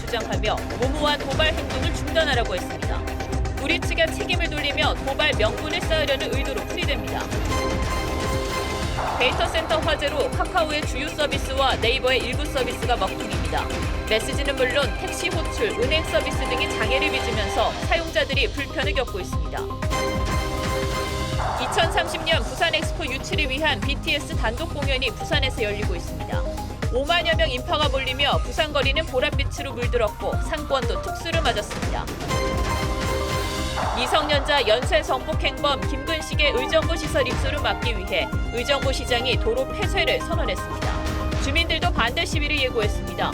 주장하며 무모한 도발 행동을 중단하라고 했습니다. 우리 측에 책임을 돌리며 도발 명분을 쌓으려는 의도로 풀이됩니다. 데이터 센터 화재로 카카오의 주요 서비스와 네이버의 일부 서비스가 먹통입니다. 메시지는 물론 택시 호출, 은행 서비스 등이 장애를 빚으면서 사용자들이 불편을 겪고 있습니다. 2030년 부산 엑스포 유치를 위한 BTS 단독 공연이 부산에서 열리고 있습니다. 5만여 명 인파가 몰리며 부산 거리는 보랏빛으로 물들었고 상권도 특수를 맞았습니다. 미성년자 연쇄 성폭행범 김근식의 의정부 시설 입소를 막기 위해 의정부 시장이 도로 폐쇄를 선언했습니다. 주민들도 반대 시위를 예고했습니다.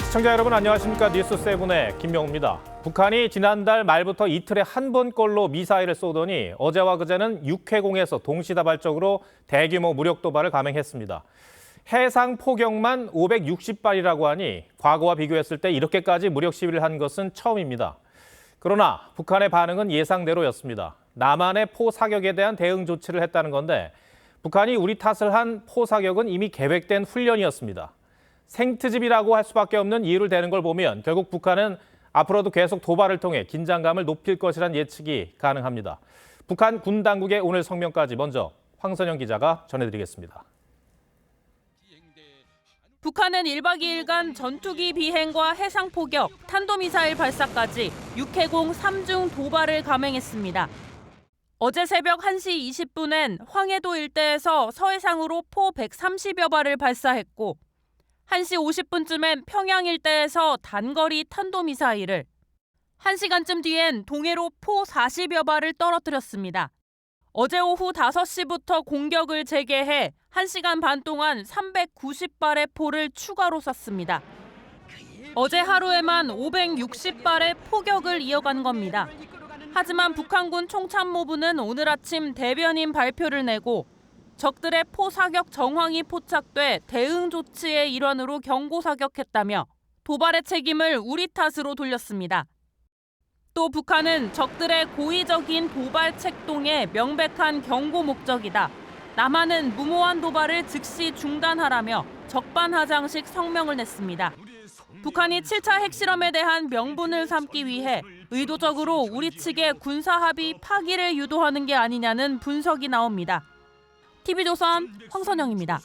시청자 여러분 안녕하십니까? 뉴스7의 김명우입니다. 북한이 지난달 말부터 이틀에 한 번꼴로 미사일을 쏘더니 어제와 그제는 육해공에서 동시다발적으로 대규모 무력 도발을 감행했습니다. 해상 포격만 560발이라고 하니 과거와 비교했을 때 이렇게까지 무력 시위를 한 것은 처음입니다. 그러나 북한의 반응은 예상대로였습니다. 남한의 포 사격에 대한 대응 조치를 했다는 건데 북한이 우리 탓을 한 포 사격은 이미 계획된 훈련이었습니다. 생트집이라고 할 수밖에 없는 이유를 대는 걸 보면 결국 북한은 앞으로도 계속 도발을 통해 긴장감을 높일 것이란 예측이 가능합니다. 북한 군 당국의 오늘 성명까지 먼저 황선영 기자가 전해드리겠습니다. 북한은 1박 2일간 전투기 비행과 해상 포격, 탄도미사일 발사까지 육해공 3중 도발을 감행했습니다. 어제 새벽 1시 20분엔 황해도 일대에서 서해상으로 포 130여 발을 발사했고 1시 50분쯤엔 평양 일대에서 단거리 탄도미사일을, 1시간쯤 뒤엔 동해로 포 40여 발을 떨어뜨렸습니다. 어제 오후 5시부터 공격을 재개해 1시간 반 동안 390발의 포를 추가로 쐈습니다. 어제 하루에만 560발의 포격을 이어간 겁니다. 하지만 북한군 총참모부는 오늘 아침 대변인 발표를 내고 적들의 포 사격 정황이 포착돼 대응 조치의 일환으로 경고 사격했다며 도발의 책임을 우리 탓으로 돌렸습니다. 또 북한은 적들의 고의적인 도발 책동에 명백한 경고 목적이다. 남한은 무모한 도발을 즉시 중단하라며 적반하장식 성명을 냈습니다. 북한이 7차 핵실험에 대한 명분을 삼기 위해 의도적으로 우리 측의 군사합의 파기를 유도하는 게 아니냐는 분석이 나옵니다. TV조선 황선영입니다.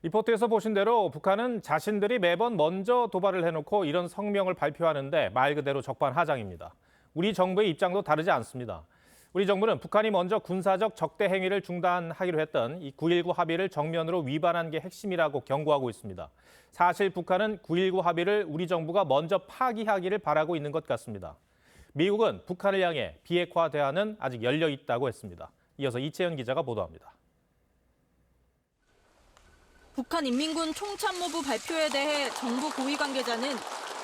리포트에서 보신 대로 북한은 자신들이 매번 먼저 도발을 해놓고 이런 성명을 발표하는데 말 그대로 적반하장입니다. 우리 정부의 입장도 다르지 않습니다. 우리 정부는 북한이 먼저 군사적 적대 행위를 중단하기로 했던 이 9.19 합의를 정면으로 위반한 게 핵심이라고 경고하고 있습니다. 사실 북한은 9.19 합의를 우리 정부가 먼저 파기하기를 바라고 있는 것 같습니다. 미국은 북한을 향해 비핵화 대화는 아직 열려 있다고 했습니다. 이어서 이채연 기자가 보도합니다. 북한 인민군 총참모부 발표에 대해 정부 고위 관계자는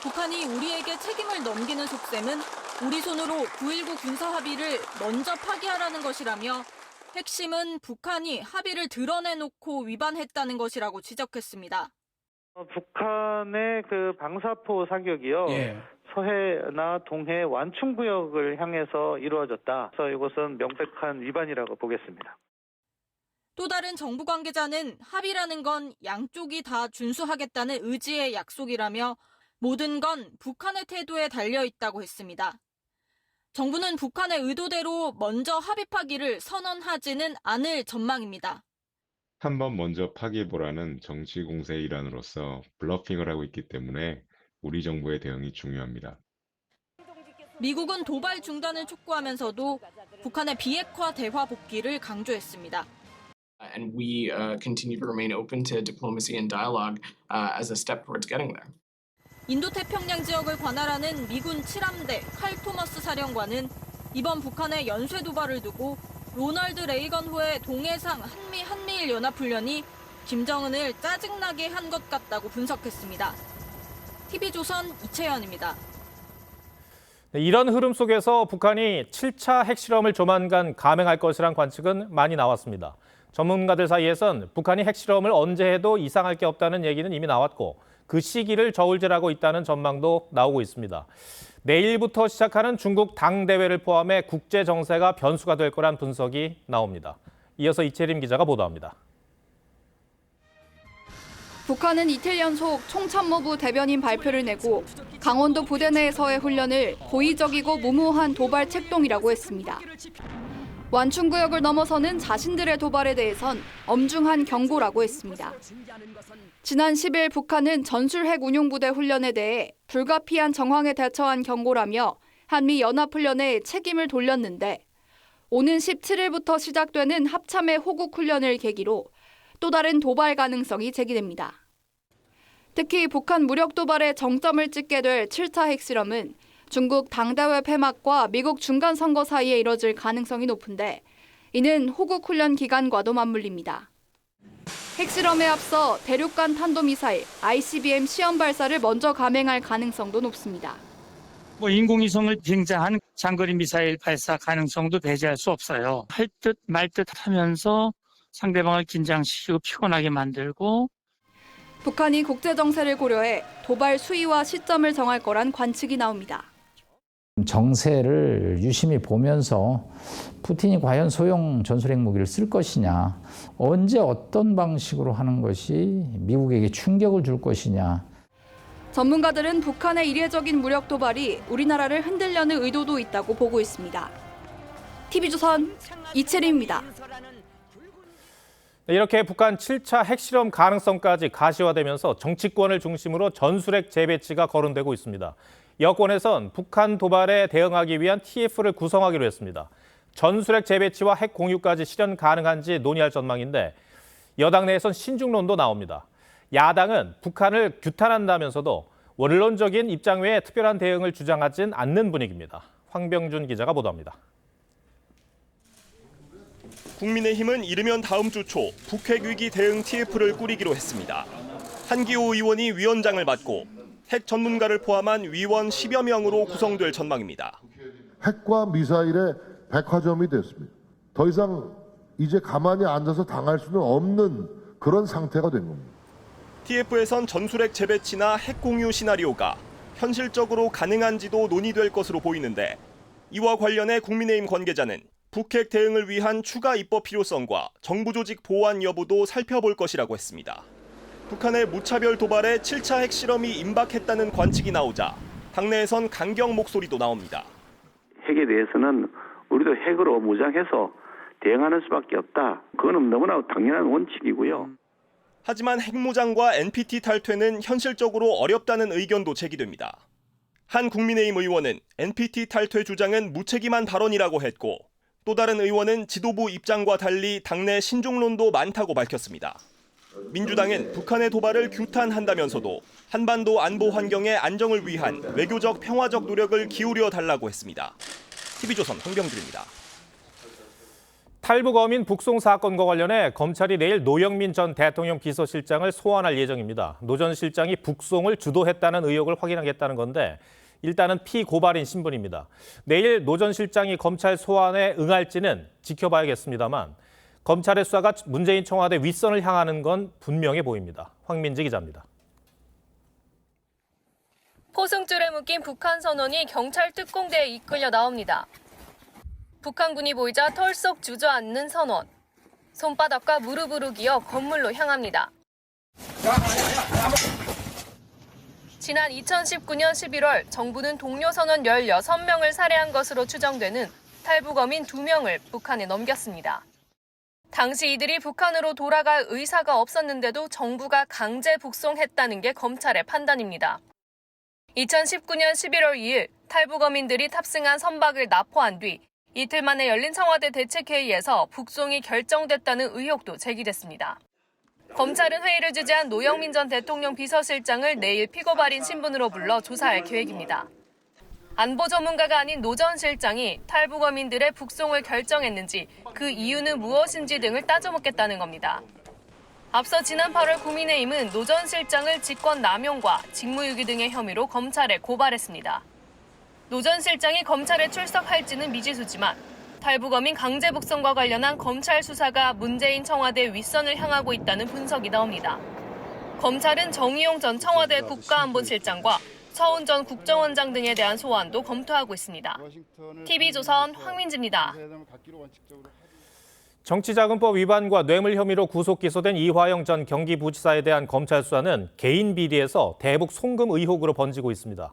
북한이 우리에게 책임을 넘기는 속셈은 우리 손으로 9.19 군사합의를 먼저 파기하라는 것이라며 핵심은 북한이 합의를 드러내놓고 위반했다는 것이라고 지적했습니다. 북한의 그 방사포 사격이요. 서해나 동해 완충구역을 향해서 이루어졌다. 그래서 이것은 명백한 위반이라고 보겠습니다. 또 다른 정부 관계자는 합의라는 건 양쪽이 다 준수하겠다는 의지의 약속이라며 모든 건 북한의 태도에 달려 있다고 했습니다. 정부는 북한의 의도대로 먼저 합의 파기를 선언하지는 않을 전망입니다. 한번 먼저 파기해보라는 정치 공세의 일환으로서 블러핑을 하고 있기 때문에 우리 정부의 대응이 중요합니다. 미국은 도발 중단을 촉구하면서도 북한의 비핵화 대화 복귀를 강조했습니다. And we continue to remain open to diplomacy and dialogue as a step towards getting there. 인도태평양 지역을 관할하는 미군 7함대 칼 토머스 사령관은 이번 북한의 연쇄 도발을 두고 로널드 레이건 후의 동해상 한미일 연합훈련이 김정은을 짜증나게 한 것 같다고 분석했습니다. TV조선 이채연입니다. 이런 흐름 속에서 북한이 7차 핵실험을 조만간 감행할 것이란 관측은 많이 나왔습니다. 전문가들 사이에선 북한이 핵실험을 언제 해도 이상할 게 없다는 얘기는 이미 나왔고 그 시기를 저울질하고 있다는 전망도 나오고 있습니다. 내일부터 시작하는 중국 당대회를 포함해 국제 정세가 변수가 될 거란 분석이 나옵니다. 이어서 이채림 기자가 보도합니다. 북한은 이틀 연속 총참모부 대변인 발표를 내고 강원도 부대 내에서의 훈련을 고의적이고 무모한 도발 책동이라고 했습니다. 완충구역을 넘어서는 자신들의 도발에 대해선 엄중한 경고라고 했습니다. 지난 10일 북한은 전술핵 운용부대 훈련에 대해 불가피한 정황에 대처한 경고라며 한미 연합훈련에 책임을 돌렸는데 오는 17일부터 시작되는 합참의 호국 훈련을 계기로 또 다른 도발 가능성이 제기됩니다. 특히 북한 무력 도발에 정점을 찍게 될 7차 핵실험은 중국 당대회 폐막과 미국 중간선거 사이에 이뤄질 가능성이 높은데 이는 호국 훈련 기간과도 맞물립니다. 핵실험에 앞서 대륙간 탄도미사일 ICBM 시험 발사를 먼저 감행할 가능성도 높습니다. 인공위성을 비행장한 장거리 미사일 발사 가능성도 배제할 수 없어요. 할 듯 말 듯 하면서 상대방을 긴장시키고 피곤하게 만들고 북한이 국제 정세를 고려해 도발 수위와 시점을 정할 거란 관측이 나옵니다. 정세를 유심히 보면서 푸틴이 과연 소형 전술핵 무기를 쓸 것이냐, 언제 어떤 방식으로 하는 것이 미국에게 충격을 줄 것이냐. 전문가들은 북한의 이례적인 무력 도발이 우리나라를 흔들려는 의도도 있다고 보고 있습니다. TV조선 이채림입니다. 이렇게 북한 7차 핵실험 가능성까지 가시화되면서 정치권을 중심으로 전술핵 재배치가 거론되고 있습니다. 여권에선 북한 도발에 대응하기 위한 TF를 구성하기로 했습니다. 전술핵 재배치와 핵 공유까지 실현 가능한지 논의할 전망인데 여당 내에선 신중론도 나옵니다. 야당은 북한을 규탄한다면서도 원론적인 입장 외에 특별한 대응을 주장하진 않는 분위기입니다. 황병준 기자가 보도합니다. 국민의힘은 이르면 다음 주 초 북핵위기 대응 TF를 꾸리기로 했습니다. 한기호 의원이 위원장을 맡고 핵 전문가를 포함한 위원 10여 명으로 구성될 전망입니다. 핵과 미사일의 백화점이 됐습니다. 더 이상 이제 가만히 앉아서 당할 수는 없는 그런 상태가 된 겁니다. TF에선 전술핵 재배치나 핵 공유 시나리오가 현실적으로 가능한지도 논의될 것으로 보이는데 이와 관련해 국민의힘 관계자는 북핵 대응을 위한 추가 입법 필요성과 정부 조직 보완 여부도 살펴볼 것이라고 했습니다. 북한의 무차별 도발에 7차 핵실험이 임박했다는 관측이 나오자 당내에선 강경 목소리도 나옵니다. 핵에 대해서는 우리도 핵으로 무장해서 대응하는 수밖에 없다. 그거는 너무나 당연한 원칙이고요. 하지만 핵무장과 NPT 탈퇴는 현실적으로 어렵다는 의견도 제기됩니다. 한 국민의힘 의원은 NPT 탈퇴 주장은 무책임한 발언이라고 했고 또 다른 의원은 지도부 입장과 달리 당내 신중론도 많다고 밝혔습니다. 민주당은 북한의 도발을 규탄한다면서도 한반도 안보 환경의 안정을 위한 외교적 평화적 노력을 기울여 달라고 했습니다. TV조선 황병준입니다. 탈북 어민 북송 사건과 관련해 검찰이 내일 노영민 전 대통령 비서실장을 소환할 예정입니다. 노 전 실장이 북송을 주도했다는 의혹을 확인하겠다는 건데 일단은 피고발인 신분입니다. 내일 노 전 실장이 검찰 소환에 응할지는 지켜봐야겠습니다만 검찰의 수사가 문재인 청와대 윗선을 향하는 건 분명해 보입니다. 황민지 기자입니다. 포승줄에 묶인 북한 선원이 경찰 특공대에 이끌려 나옵니다. 북한군이 보이자 털썩 주저앉는 선원. 손바닥과 무릎으로 기어 건물로 향합니다. 지난 2019년 11월 정부는 동료 선원 16명을 살해한 것으로 추정되는 탈북 어민 2명을 북한에 넘겼습니다. 당시 이들이 북한으로 돌아갈 의사가 없었는데도 정부가 강제 북송했다는 게 검찰의 판단입니다. 2019년 11월 2일 탈북 어민들이 탑승한 선박을 납포한 뒤 이틀 만에 열린 청와대 대책회의에서 북송이 결정됐다는 의혹도 제기됐습니다. 검찰은 회의를 주재한 노영민 전 대통령 비서실장을 내일 피고발인 신분으로 불러 조사할 계획입니다. 안보 전문가가 아닌 노 전 실장이 탈북 어민들의 북송을 결정했는지 그 이유는 무엇인지 등을 따져묻겠다는 겁니다. 앞서 지난 8월 국민의힘은 노 전 실장을 직권 남용과 직무유기 등의 혐의로 검찰에 고발했습니다. 노 전 실장이 검찰에 출석할지는 미지수지만 탈북 어민 강제 북송과 관련한 검찰 수사가 문재인 청와대 윗선을 향하고 있다는 분석이 나옵니다. 검찰은 정의용 전 청와대 국가안보실장과 서훈 전 국정원장 등에 대한 소환도 검토하고 있습니다. TV조선 황민지입니다. 정치자금법 위반과 뇌물 혐의로 구속 기소된 이화영 전 경기부지사에 대한 검찰 수사는 개인 비리에서 대북 송금 의혹으로 번지고 있습니다.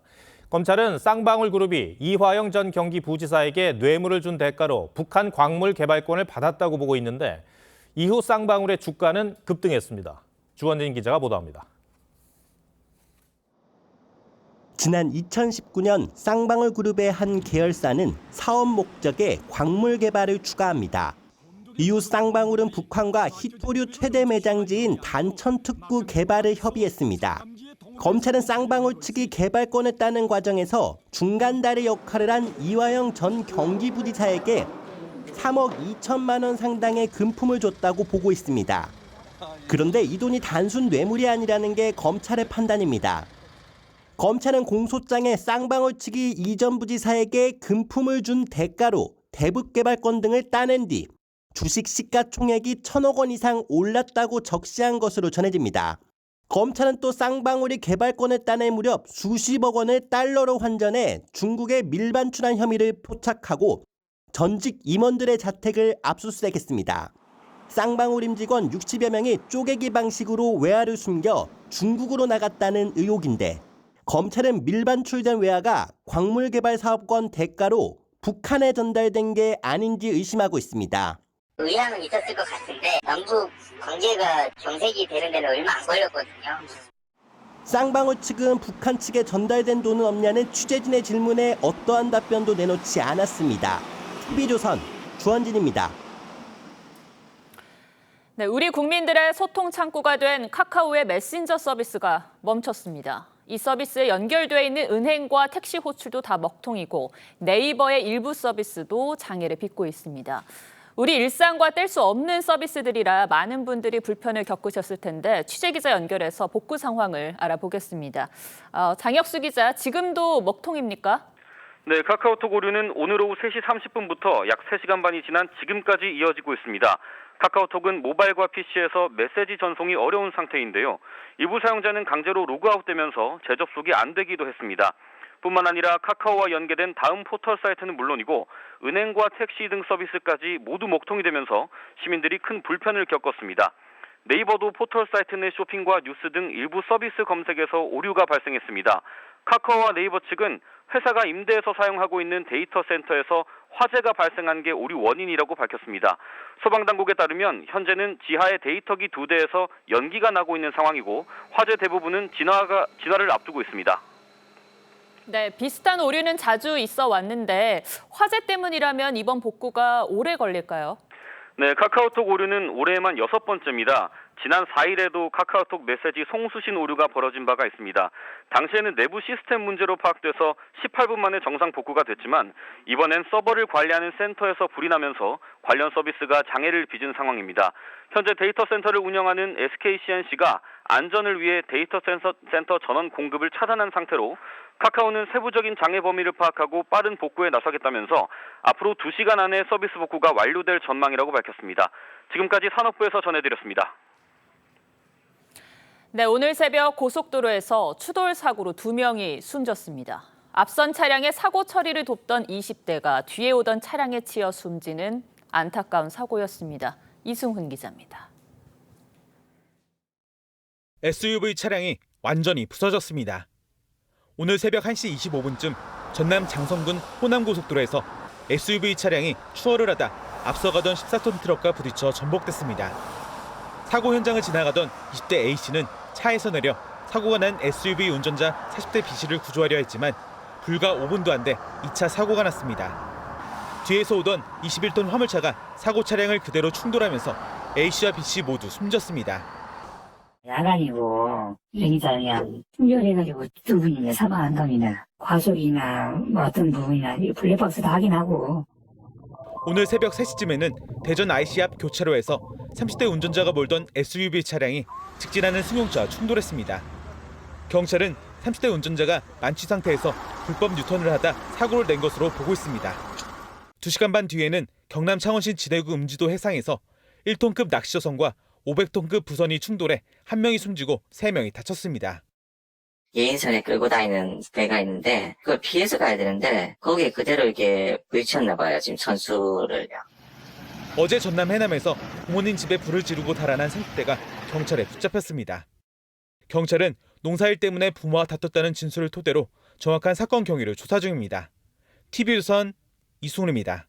검찰은 쌍방울 그룹이 이화영 전 경기부지사에게 뇌물을 준 대가로 북한 광물 개발권을 받았다고 보고 있는데 이후 쌍방울의 주가는 급등했습니다. 주원진 기자가 보도합니다. 지난 2019년 쌍방울 그룹의 한 계열사는 사업 목적의 광물 개발을 추가합니다. 이후 쌍방울은 북한과 희토류 최대 매장지인 단천 특구 개발을 협의했습니다. 검찰은 쌍방울 측이 개발권을 따는 과정에서 중간다리 역할을 한 이화영 전 경기부지사에게 3억 2천만 원 상당의 금품을 줬다고 보고 있습니다. 그런데 이 돈이 단순 뇌물이 아니라는 게 검찰의 판단입니다. 검찰은 공소장에 쌍방울 측이 이 전 부지사에게 금품을 준 대가로 대북개발권 등을 따낸 뒤 주식 시가총액이 1,000억 원 이상 올랐다고 적시한 것으로 전해집니다. 검찰은 또 쌍방울이 개발권을 따낼 무렵 수십억 원을 달러로 환전해 중국에 밀반출한 혐의를 포착하고 전직 임원들의 자택을 압수수색했습니다. 쌍방울 임직원 60여 명이 쪼개기 방식으로 외화를 숨겨 중국으로 나갔다는 의혹인데 검찰은 밀반출된 외화가 광물개발 사업권 대가로 북한에 전달된 게 아닌지 의심하고 있습니다. 의향은 있었을 것 같은데 남북 관계가 정색이 되는 데는 얼마 안 걸렸거든요. 쌍방울 측은 북한 측에 전달된 돈은 없냐는 취재진의 질문에 어떠한 답변도 내놓지 않았습니다. TV조선 주원진입니다. 네, 우리 국민들의 소통 창구가 된 카카오의 메신저 서비스가 멈췄습니다. 이 서비스에 연결돼 있는 은행과 택시 호출도 다 먹통이고 네이버의 일부 서비스도 장애를 빚고 있습니다. 우리 일상과 뗄 수 없는 서비스들이라 많은 분들이 불편을 겪으셨을 텐데 취재기자 연결해서 복구 상황을 알아보겠습니다. 장혁수 기자, 지금도 먹통입니까? 네, 카카오톡 오류는 오늘 오후 3시 30분부터 약 3시간 반이 지난 지금까지 이어지고 있습니다. 카카오톡은 모바일과 PC에서 메시지 전송이 어려운 상태인데요. 일부 사용자는 강제로 로그아웃되면서 재접속이 안 되기도 했습니다. 뿐만 아니라 카카오와 연계된 다음 포털 사이트는 물론이고 은행과 택시 등 서비스까지 모두 먹통이 되면서 시민들이 큰 불편을 겪었습니다. 네이버도 포털 사이트 내 쇼핑과 뉴스 등 일부 서비스 검색에서 오류가 발생했습니다. 카카오와 네이버 측은 회사가 임대해서 사용하고 있는 데이터 센터에서 화재가 발생한 게 오류 원인이라고 밝혔습니다. 소방당국에 따르면 현재는 지하의 데이터기 2대에서 연기가 나고 있는 상황이고 화재 대부분은 진화를 앞두고 있습니다. 네, 비슷한 오류는 자주 있어 왔는데 화재 때문이라면 이번 복구가 오래 걸릴까요? 네, 카카오톡 오류는 올해에만 6번째입니다. 지난 4일에도 카카오톡 메시지 송수신 오류가 벌어진 바가 있습니다. 당시에는 내부 시스템 문제로 파악돼서 18분 만에 정상 복구가 됐지만 이번엔 서버를 관리하는 센터에서 불이 나면서 관련 서비스가 장애를 빚은 상황입니다. 현재 데이터 센터를 운영하는 SKCNC가 안전을 위해 데이터 센터 전원 공급을 차단한 상태로 카카오는 세부적인 장애 범위를 파악하고 빠른 복구에 나서겠다면서 앞으로 2시간 안에 서비스 복구가 완료될 전망이라고 밝혔습니다. 지금까지 산업부에서 전해드렸습니다. 네, 오늘 새벽 고속도로에서 추돌 사고로 2명이 숨졌습니다. 앞선 차량의 사고 처리를 돕던 20대가 뒤에 오던 차량에 치여 숨지는 안타까운 사고였습니다. 이승훈 기자입니다. SUV 차량이 완전히 부서졌습니다. 오늘 새벽 1시 25분쯤 전남 장성군 호남고속도로에서 SUV 차량이 추월을 하다 앞서가던 14톤 트럭과 부딪혀 전복됐습니다. 사고 현장을 지나가던 20대 A씨는 차에서 내려 사고가 난 SUV 운전자 40대 B씨를 구조하려 했지만 불과 5분도 안 돼 2차 사고가 났습니다. 뒤에서 오던 21톤 화물차가 사고 차량을 그대로 충돌하면서 A씨와 B씨 모두 숨졌습니다. 야간이고 행사냐 충돌해가지고 두 분이 사망한 겁니다. 과속이나 어떤 부분이나 블랙박스 다 확인하고. 오늘 새벽 3시쯤에는 대전 IC 앞 교차로에서 30대 운전자가 몰던 SUV 차량이 직진하는 승용차와 충돌했습니다. 경찰은 30대 운전자가 만취 상태에서 불법 유턴을 하다 사고를 낸 것으로 보고 있습니다. 2시간 반 뒤에는 경남 창원시 진해구 음지도 해상에서 1톤급 낚시조선과 500톤급 부선이 충돌해 1명이 숨지고 3명이 다쳤습니다. 예인선에 끌고 다니는 배가 있는데 그걸 피해서 가야 되는데 거기에 그대로 이렇게 부딪혔나 봐요. 지금 선수를요. 어제 전남 해남에서 부모님 집에 불을 지르고 달아난 30대가 경찰에 붙잡혔습니다. 경찰은 농사일 때문에 부모와 다퉜다는 진술을 토대로 정확한 사건 경위를 조사 중입니다. TV조선 이승훈입니다.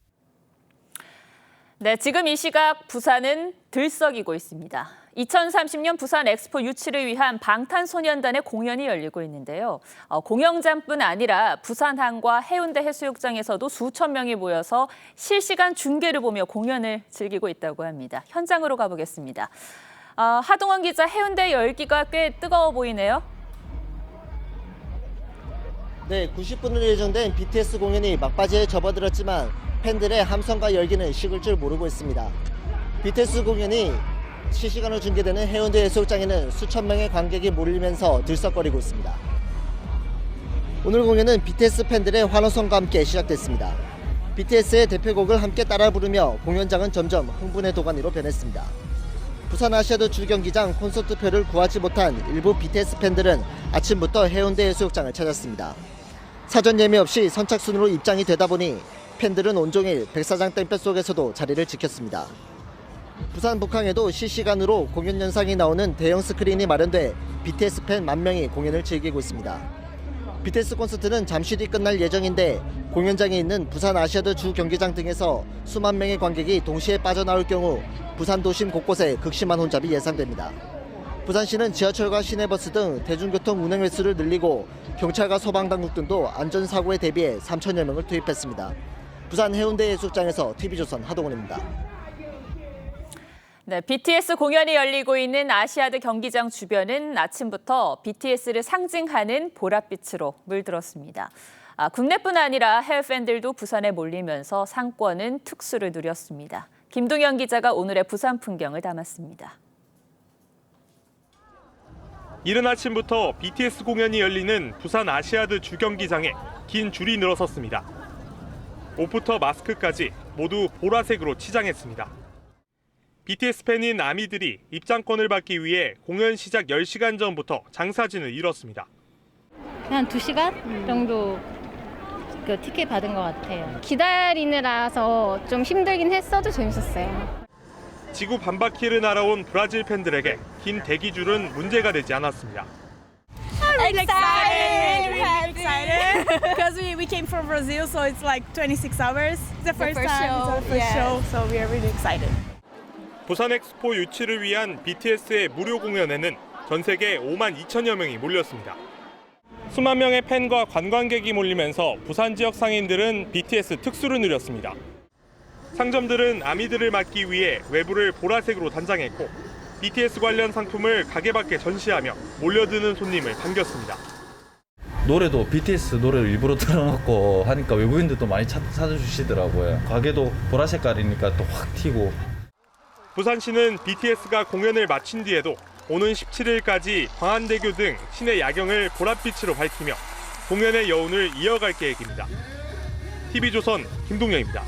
네, 지금 이 시각 부산은 들썩이고 있습니다. 2030년 부산 엑스포 유치를 위한 방탄소년단의 공연이 열리고 있는데요. 공연장뿐 아니라 부산항과 해운대 해수욕장에서도 수천 명이 모여서 실시간 중계를 보며 공연을 즐기고 있다고 합니다. 현장으로 가보겠습니다. 하동원 기자, 해운대 열기가 꽤 뜨거워 보이네요. 네, 90분으로 예정된 BTS 공연이 막바지에 접어들었지만 팬들의 함성과 열기는 식을 줄 모르고 있습니다. BTS 공연이 실시간으로 중계되는 해운대 해수욕장에는 수천 명의 관객이 몰리면서 들썩거리고 있습니다. 오늘 공연은 BTS 팬들의 환호성과 함께 시작됐습니다. BTS의 대표곡을 함께 따라 부르며 공연장은 점점 흥분의 도가니로 변했습니다. 부산 아시아드 주경기장 콘서트표를 구하지 못한 일부 BTS 팬들은 아침부터 해운대 해수욕장을 찾았습니다. 사전 예매 없이 선착순으로 입장이 되다 보니 팬들은 온종일 백사장 땡볕 속에서도 자리를 지켰습니다. 부산 북항에도 실시간으로 공연 영상이 나오는 대형 스크린이 마련돼 BTS 팬 10,000명이 공연을 즐기고 있습니다. BTS 콘서트는 잠시 뒤 끝날 예정인데 공연장에 있는 부산 아시아드 주 경기장 등에서 수만 명의 관객이 동시에 빠져나올 경우 부산 도심 곳곳에 극심한 혼잡이 예상됩니다. 부산시는 지하철과 시내버스 등 대중교통 운행 횟수를 늘리고 경찰과 소방당국 등도 안전사고에 대비해 3,000여 명을 투입했습니다. 부산 해운대 해수욕장에서 TV조선 하동훈입니다. 네, BTS 공연이 열리고 있는 아시아드 경기장 주변은 아침부터 BTS를 상징하는 보랏빛으로 물들었습니다. 국내뿐 아니라 해외 팬들도 부산에 몰리면서 상권은 특수를 누렸습니다. 김동현 기자가 오늘의 부산 풍경을 담았습니다. 이른 아침부터 BTS 공연이 열리는 부산 아시아드 주경기장에 긴 줄이 늘어섰습니다. 옷부터 마스크까지 모두 보라색으로 치장했습니다. BTS 팬인 아미들이 입장권을 받기 위해 공연 시작 10시간 전부터 장사진을 이뤘습니다. 한 2시간 정도 그 티켓 받은 것 같아요. 기다리느라서 좀 힘들긴 했어도 재밌었어요. 지구 반바퀴를 날아온 브라질 팬들에게 긴 대기줄은 문제가 되지 않았습니다. I'm really excited because we came from Brazil, so it's like 26 hours. It's the first time, it's our first show, so we are really excited. 부산 엑스포 유치를 위한 BTS의 무료 공연에는 전 세계 52,000여 명이 몰렸습니다. 수만 명의 팬과 관광객이 몰리면서 부산 지역 상인들은 BTS 특수를 누렸습니다. 상점들은 아미들을 맞기 위해 외부를 보라색으로 단장했고 BTS 관련 상품을 가게 밖에 전시하며 몰려드는 손님을 반겼습니다. 노래도 BTS 노래를 일부러 틀어놓고 하니까 외국인들도 많이 찾아주시더라고요. 가게도 보라 색깔이니까 또 확 튀고. 부산시는 BTS가 공연을 마친 뒤에도 오는 17일까지 광안대교 등 시내 야경을 보랏빛으로 밝히며 공연의 여운을 이어갈 계획입니다. TV조선 김동영입니다.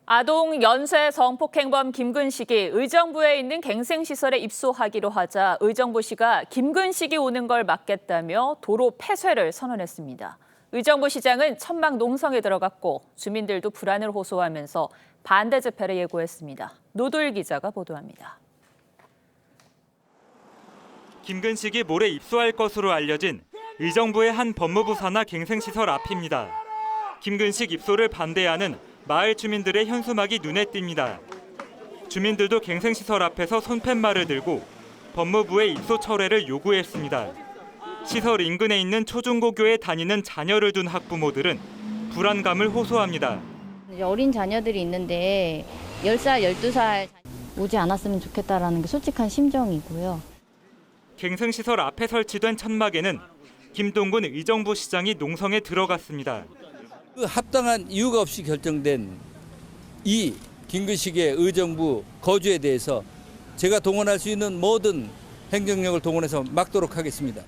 아동 연쇄 성폭행범 김근식이 의정부에 있는 갱생시설에 입소하기로 하자 의정부시가 김근식이 오는 걸 막겠다며 도로 폐쇄를 선언했습니다. 의정부 시장은 천막 농성에 들어갔고 주민들도 불안을 호소하면서 반대 집회를 예고했습니다. 노도일 기자가 보도합니다. 김근식이 모레 입소할 것으로 알려진 의정부의 한 법무부 산하 갱생시설 앞입니다. 김근식 입소를 반대하는 마을 주민들의 현수막이 눈에 띕니다. 주민들도 갱생시설 앞에서 손팻말을 들고 법무부의 입소 철회를 요구했습니다. 시설 인근에 있는 초중고교에 다니는 자녀를 둔 학부모들은 불안감을 호소합니다. 어린 자녀들이 있는데 10살, 12살 오지 않았으면 좋겠다라는 게 솔직한 심정이고요. 갱생시설 앞에 설치된 천막에는 김동군 의정부 시장이 농성에 들어갔습니다. 합당한 이유가 없이 결정된 이 김근식의 의정부 거주에 대해서 제가 동원할 수 있는 모든 행정력을 동원해서 막도록 하겠습니다.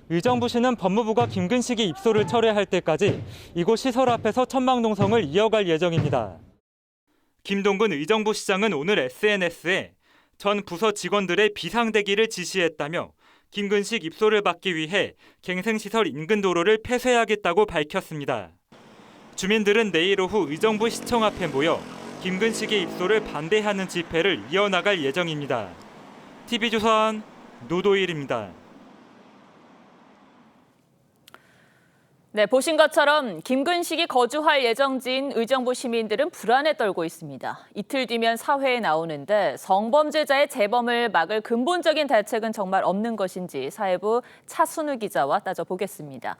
의정부시는 법무부가 김근식이 입소를 철회할 때까지 이곳 시설 앞에서 천막 농성을 이어갈 예정입니다. 김동근 의정부 시장은 오늘 SNS에 전 부서 직원들의 비상대기를 지시했다며 김근식 입소를 막기 위해 갱생시설 인근 도로를 폐쇄하겠다고 밝혔습니다. 주민들은 내일 오후 의정부 시청 앞에 모여 김근식의 입소를 반대하는 집회를 이어나갈 예정입니다. TV조선 노도일입니다. 네, 보신 것처럼 김근식이 거주할 예정지인 의정부 시민들은 불안에 떨고 있습니다. 이틀 뒤면 사회에 나오는데 성범죄자의 재범을 막을 근본적인 대책은 정말 없는 것인지 사회부 차순우 기자와 따져보겠습니다.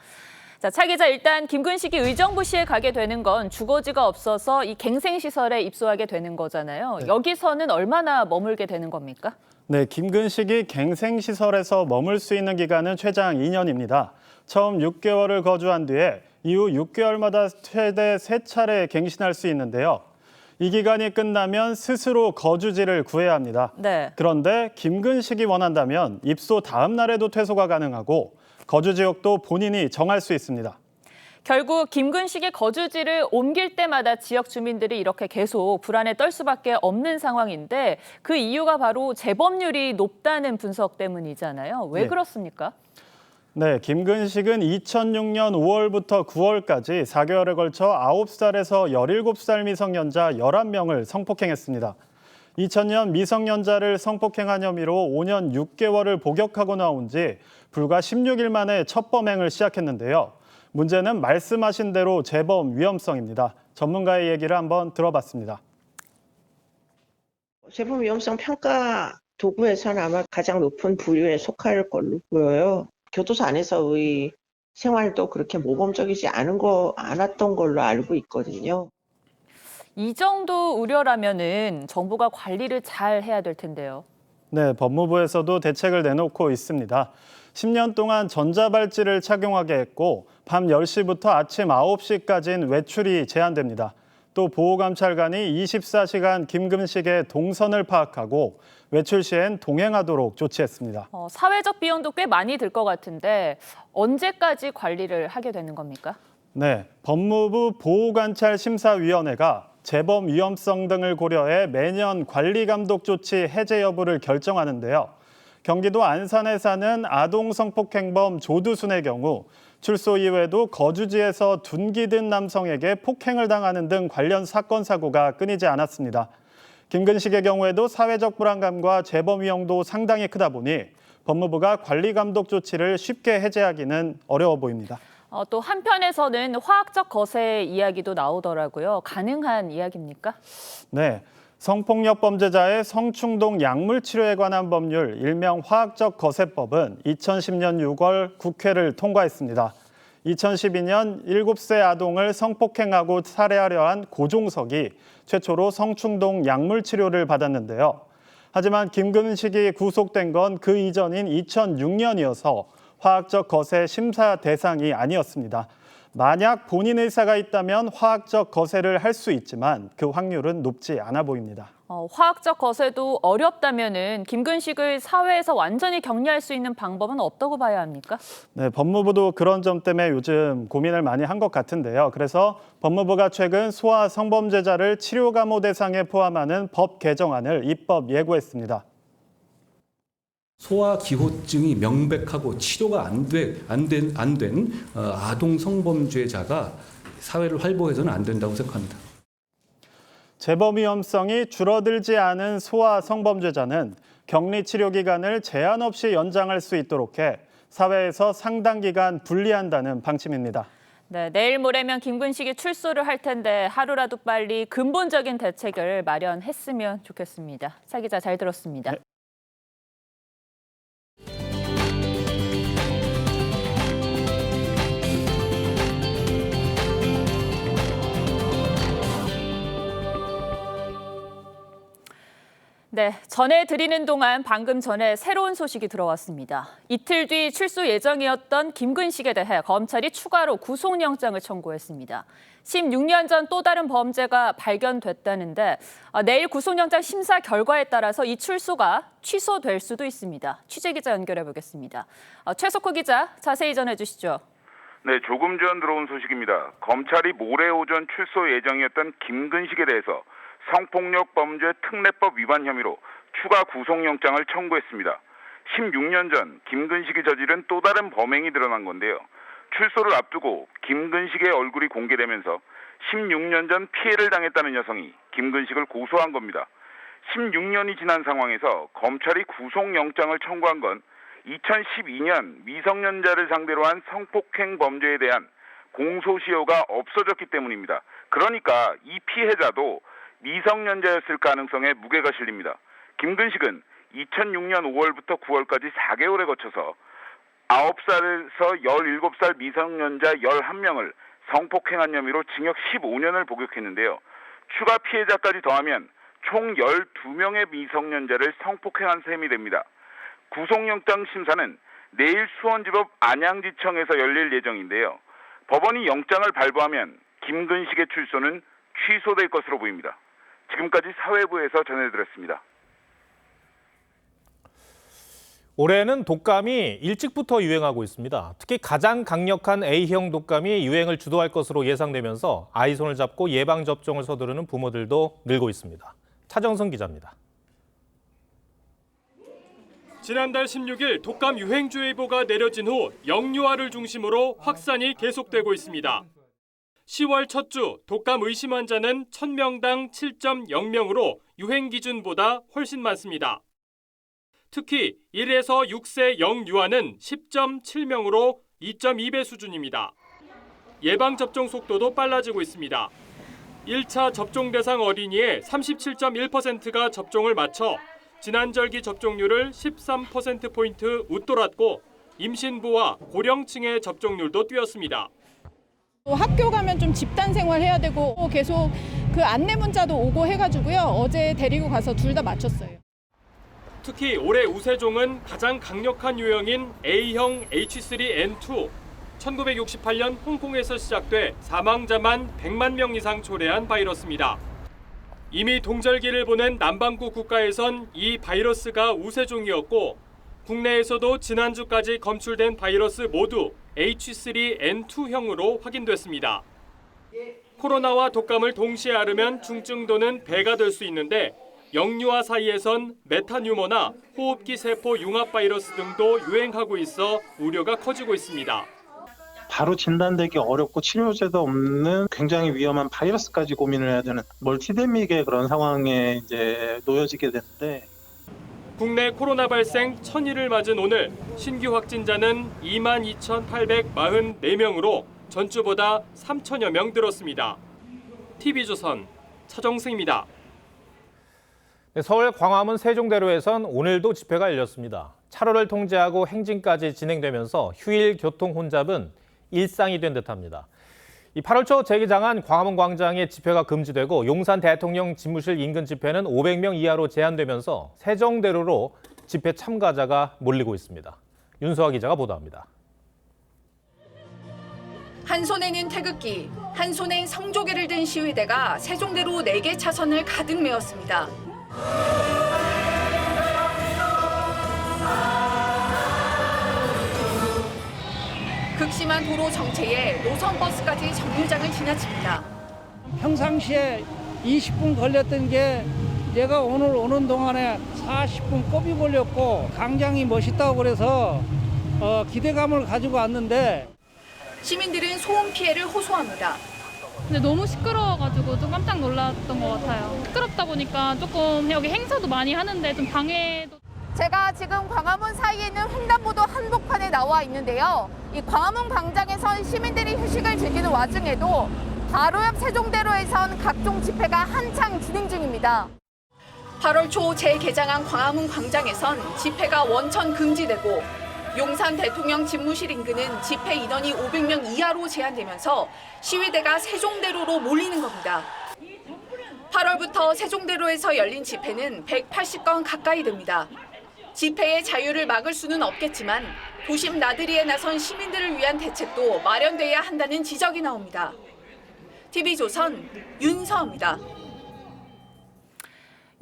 자, 차 기자, 일단 김근식이 의정부시에 가게 되는 건 주거지가 없어서 이 갱생시설에 입소하게 되는 거잖아요. 네. 여기서는 얼마나 머물게 되는 겁니까? 네, 김근식이 갱생시설에서 머물 수 있는 기간은 최장 2년입니다. 처음 6개월을 거주한 뒤에 이후 6개월마다 최대 3차례 갱신할 수 있는데요. 이 기간이 끝나면 스스로 거주지를 구해야 합니다. 네. 그런데 김근식이 원한다면 입소 다음 날에도 퇴소가 가능하고 거주 지역도 본인이 정할 수 있습니다. 결국 김근식의 거주지를 옮길 때마다 지역 주민들이 이렇게 계속 불안에 떨 수밖에 없는 상황인데 그 이유가 바로 재범률이 높다는 분석 때문이잖아요. 왜 네. 그렇습니까? 네, 김근식은 2006년 5월부터 9월까지 4개월에 걸쳐 9살에서 17살 미성년자 11명을 성폭행했습니다. 2000년 미성년자를 성폭행한 혐의로 5년 6개월을 복역하고 나온 지 불과 16일 만에 첫 범행을 시작했는데요. 문제는 말씀하신 대로 재범 위험성입니다. 전문가의 얘기를 한번 들어봤습니다. 재범 위험성 평가 도구에서는 아마 가장 높은 부류에 속할 걸로 보여요. 교도소 안에서의 생활도 그렇게 모범적이지 않았던 걸로 알고 있거든요. 이 정도 우려라면은 정부가 관리를 잘 해야 될 텐데요. 네, 법무부에서도 대책을 내놓고 있습니다. 10년 동안 전자발찌를 착용하게 했고 밤 10시부터 아침 9시까지는 외출이 제한됩니다. 또 보호감찰관이 24시간 김근식의 동선을 파악하고 외출 시엔 동행하도록 조치했습니다. 사회적 비용도 꽤 많이 들 것 같은데 언제까지 관리를 하게 되는 겁니까? 네, 법무부 보호관찰심사위원회가 재범 위험성 등을 고려해 매년 관리감독 조치 해제 여부를 결정하는데요. 경기도 안산에 사는 아동 성폭행범 조두순의 경우 출소 이후에도 거주지에서 둔기 든 남성에게 폭행을 당하는 등 관련 사건 사고가 끊이지 않았습니다. 김근식의 경우에도 사회적 불안감과 재범 위험도 상당히 크다 보니 법무부가 관리감독 조치를 쉽게 해제하기는 어려워 보입니다. 또 한편에서는 화학적 거세 이야기도 나오더라고요. 가능한 이야기입니까? 네, 성폭력 범죄자의 성충동 약물 치료에 관한 법률 일명 화학적 거세법은 2010년 6월 국회를 통과했습니다. 2012년 7세 아동을 성폭행하고 살해하려 한 고종석이 최초로 성충동 약물 치료를 받았는데요. 하지만 김근식이 구속된 건 그 이전인 2006년이어서 화학적 거세 심사 대상이 아니었습니다. 만약 본인 의사가 있다면 화학적 거세를 할 수 있지만 그 확률은 높지 않아 보입니다. 화학적 거세도 어렵다면은 김근식을 사회에서 완전히 격리할 수 있는 방법은 없다고 봐야 합니까? 네, 법무부도 그런 점 때문에 요즘 고민을 많이 한 것 같은데요. 그래서 법무부가 최근 소아 성범죄자를 치료 감호 대상에 포함하는 법 개정안을 입법 예고했습니다. 소아 기호증이 명백하고 치료가 안 된 아동 성범죄자가 사회를 활보해서는 안 된다고 생각합니다. 재범 위험성이 줄어들지 않은 소아 성범죄자는 격리 치료 기간을 제한 없이 연장할 수 있도록 해 사회에서 상당 기간 분리한다는 방침입니다. 네, 내일 모레면 김근식이 출소를 할 텐데 하루라도 빨리 근본적인 대책을 마련했으면 좋겠습니다. 차 기자 잘 들었습니다. 네. 네, 전해드리는 동안 방금 전에 새로운 소식이 들어왔습니다. 이틀 뒤 출소 예정이었던 김근식에 대해 검찰이 추가로 구속영장을 청구했습니다. 16년 전 또 다른 범죄가 발견됐다는데 내일 구속영장 심사 결과에 따라서 이 출소가 취소될 수도 있습니다. 취재기자 연결해 보겠습니다. 최석호 기자, 자세히 전해주시죠. 네, 조금 전 들어온 소식입니다. 검찰이 모레 오전 출소 예정이었던 김근식에 대해서 성폭력 범죄 특례법 위반 혐의로 추가 구속영장을 청구했습니다. 16년 전 김근식이 저지른 또 다른 범행이 드러난 건데요. 출소를 앞두고 김근식의 얼굴이 공개되면서 16년 전 피해를 당했다는 여성이 김근식을 고소한 겁니다. 16년이 지난 상황에서 검찰이 구속영장을 청구한 건 2012년 미성년자를 상대로 한 성폭행 범죄에 대한 공소시효가 없어졌기 때문입니다. 그러니까 이 피해자도 미성년자였을 가능성에 무게가 실립니다. 김근식은 2006년 5월부터 9월까지 4개월에 거쳐서 9살에서 17살 미성년자 11명을 성폭행한 혐의로 징역 15년을 복역했는데요. 추가 피해자까지 더하면 총 12명의 미성년자를 성폭행한 셈이 됩니다. 구속영장 심사는 내일 수원지법 안양지청에서 열릴 예정인데요. 법원이 영장을 발부하면 김근식의 출소는 취소될 것으로 보입니다. 지금까지 사회부에서 전해드렸습니다. 올해는 독감이 일찍부터 유행하고 있습니다. 특히 가장 강력한 A형 독감이 유행을 주도할 것으로 예상되면서 아이 손을 잡고 예방접종을 서두르는 부모들도 늘고 있습니다. 차정성 기자입니다. 지난달 16일 독감 유행주의보가 내려진 후 영유아를 중심으로 확산이 계속되고 있습니다. 10월 첫 주 독감 의심 환자는 1000명당 7.0명으로 유행 기준보다 훨씬 많습니다. 특히 1에서 6세 영유아는 10.7명으로 2.2배 수준입니다. 예방접종 속도도 빨라지고 있습니다. 1차 접종 대상 어린이의 37.1%가 접종을 마쳐 지난절기 접종률을 13%포인트 웃돌았고 임신부와 고령층의 접종률도 뛰었습니다. 학교 가면 좀 집단 생활 해야 되고 계속 그 안내 문자도 오고 해가지고요. 어제 데리고 가서 둘 다 맞췄어요. 특히 올해 우세종은 가장 강력한 유형인 A형 H3N2. 1968년 홍콩에서 시작돼 사망자만 100만 명 이상 초래한 바이러스입니다. 이미 동절기를 보낸 남반구 국가에선 이 바이러스가 우세종이었고 국내에서도 지난주까지 검출된 바이러스 모두 H3N2형으로 확인됐습니다. 코로나와 독감을 동시에 앓으면 중증도는 배가 될 수 있는데 영유아 사이에선 메타뉴머나 호흡기 세포 융합 바이러스 등도 유행하고 있어 우려가 커지고 있습니다. 바로 진단되기 어렵고 치료제도 없는 굉장히 위험한 바이러스까지 고민을 해야 되는 멀티데믹의 그런 상황에 이제 놓여지게 되는데 국내 코로나 발생 1000일을 맞은 오늘 신규 확진자는 22,844명으로 전주보다 3천여 명 늘었습니다. TV조선 차정승입니다. 서울 광화문 세종대로에선 오늘도 집회가 열렸습니다. 차로를 통제하고 행진까지 진행되면서 휴일 교통 혼잡은 일상이 된 듯합니다. 8월 초 재개장한 광화문 광장의 집회가 금지되고 용산 대통령 집무실 인근 집회는 500명 이하로 제한되면서 세종대로로 집회 참가자가 몰리고 있습니다. 윤수아 기자가 보도합니다. 한 손에는 태극기, 한 손엔 성조기를 든 시위대가 세종대로 4개 차선을 가득 메웠습니다. 극심한 도로 정체에 노선버스까지 정류장을 지나칩니다. 평상시에 20분 걸렸던 게 내가 오늘 오는 동안에 40분 꼽이 걸렸고 광장이 멋있다고 그래서 기대감을 가지고 왔는데 시민들은 소음 피해를 호소합니다. 근데 너무 시끄러워가지고 좀 깜짝 놀랐던 것 같아요. 시끄럽다 보니까 조금 여기 행사도 많이 하는데 좀 방해도. 제가 지금 광화문 사이에 있는 횡단보도 한복판에 나와 있는데요. 이 광화문 광장에선 시민들이 휴식을 즐기는 와중에도 바로 옆 세종대로에선 각종 집회가 한창 진행 중입니다. 8월 초 재개장한 광화문 광장에선 집회가 원천 금지되고 용산 대통령 집무실 인근은 집회 인원이 500명 이하로 제한되면서 시위대가 세종대로로 몰리는 겁니다. 8월부터 세종대로에서 열린 집회는 180건 가까이 됩니다. 집회의 자유를 막을 수는 없겠지만 도심 나들이에 나선 시민들을 위한 대책도 마련돼야 한다는 지적이 나옵니다. TV조선 윤서입니다.